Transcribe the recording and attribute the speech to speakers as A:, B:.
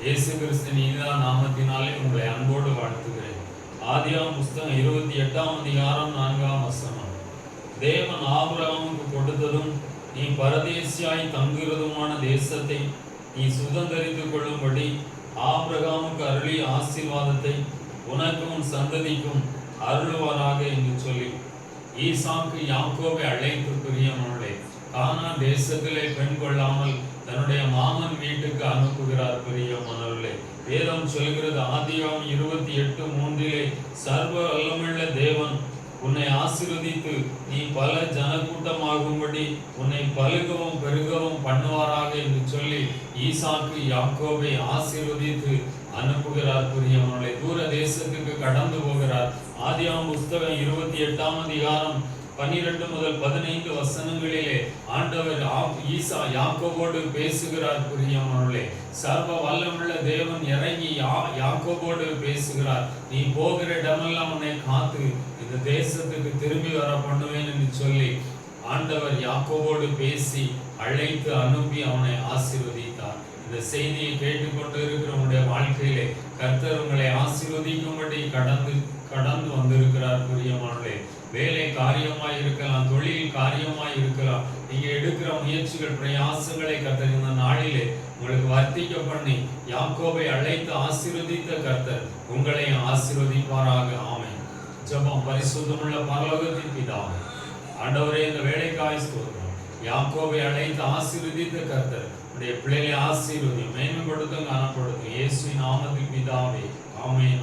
A: இயேசு கிறிஸ்துவின் இனிதான நாமத்தினாலே உங்களை அன்போடு வாழ்த்துகிறேன். ஆதியாகமம் புஸ்தகம் 28ஆம் அதிகாரம் 4ஆம் வசனம். தேவன் ஆபிரகாமுக்கு கொடுத்ததும் நீ பரதேசியாய் தங்குகிறதுமான தேசத்தை நீ சுதந்தரித்துக் கொள்ளும்படி ஆபிரகாமுக்கு அருளிய ஆசீர்வாதத்தை உனக்கும் உன் சந்ததிக்கும் அருளுவாராக என்று சொல்லி ஈசாக்கு யாக்கோபை அழைத்து பிரியமானவர்களே, கானான் தேசத்திலே பெண் கொள்ளாமல் தன்னுடைய மாமன் வீட்டுக்கு அனுப்புகிறார். பிரியமானவர்களே, வேதம் சொல்கிறது ஆதியாகமம் 28:3 சர்வ வல்லமையுள்ள தேவன் உன்னை ஆசீர்வதித்து நீ பல ஜனக்கூட்டமாகும்படி உன்னை பலுகவும் பெருகவும் பண்ணுவாராக என்று சொல்லி ஈசாக்கு யாக்கோபை ஆசீர்வதித்து அனுப்புகிறார். பிரியமானவர்களே, தூர தேசத்துக்கு கடந்து போகிறார். ஆதியாகமம் புஸ்தகம் 28ஆம் அதிகாரம் 12 முதல் 15 வசனங்களிலே ஆண்டவர் யாக்கோபோடு பேசுகிறார். பிரியமானவர்களே, சர்வ வல்லமுள்ள தேவன் இறங்கி யாக்கோபோடு பேசுகிறார். நீ போகிற இடமெல்லாம் உன்னை காத்து இந்த தேசத்துக்கு திரும்பி வர பண்ணுவேன் என்று சொல்லி ஆண்டவர் யாக்கோபோடு பேசி அழைத்து அனுப்பி அவனை ஆசீர்வதித்தார். இந்த செய்தியை கேட்டுக்கொண்டு இருக்கிற உங்களுடைய வாழ்க்கையிலே கர்த்தர் உங்களை ஆசீர்வதிக்கும்படி கடந்து வந்திருக்கிறார். பிரியமானவர்களே, வேலை காரியமாய் இருக்கலாம், தொழில் காரியமாய் இருக்கலாம், நீங்க எடுக்கிற முயற்சிகள் பிரயாசங்களை கர்த்தர் இந்த நாளிலே உங்களுக்கு வர்த்திக்க பண்ணி யாக்கோபை அழைத்து ஆசீர்வதித்த கர்த்தர் உங்களையும் ஆசீர்வதிப்பாராக. ஆமென். ஜெபம். பரிசுத்தமுள்ள பரலோகத்தின் பிதாவே, ஆண்டவரே, இந்த வேலைக்காய் ஸ்தோத்திரம். யாக்கோபை அழைத்து ஆசீர்வதித்த கர்த்தர் உடைய பிள்ளைகளை ஆசீர்வதி மேன்மைப்படுத்தும் காணப்படுத்தும். இயேசுவின் நாமத்தில் பிதாவே. ஆமென்.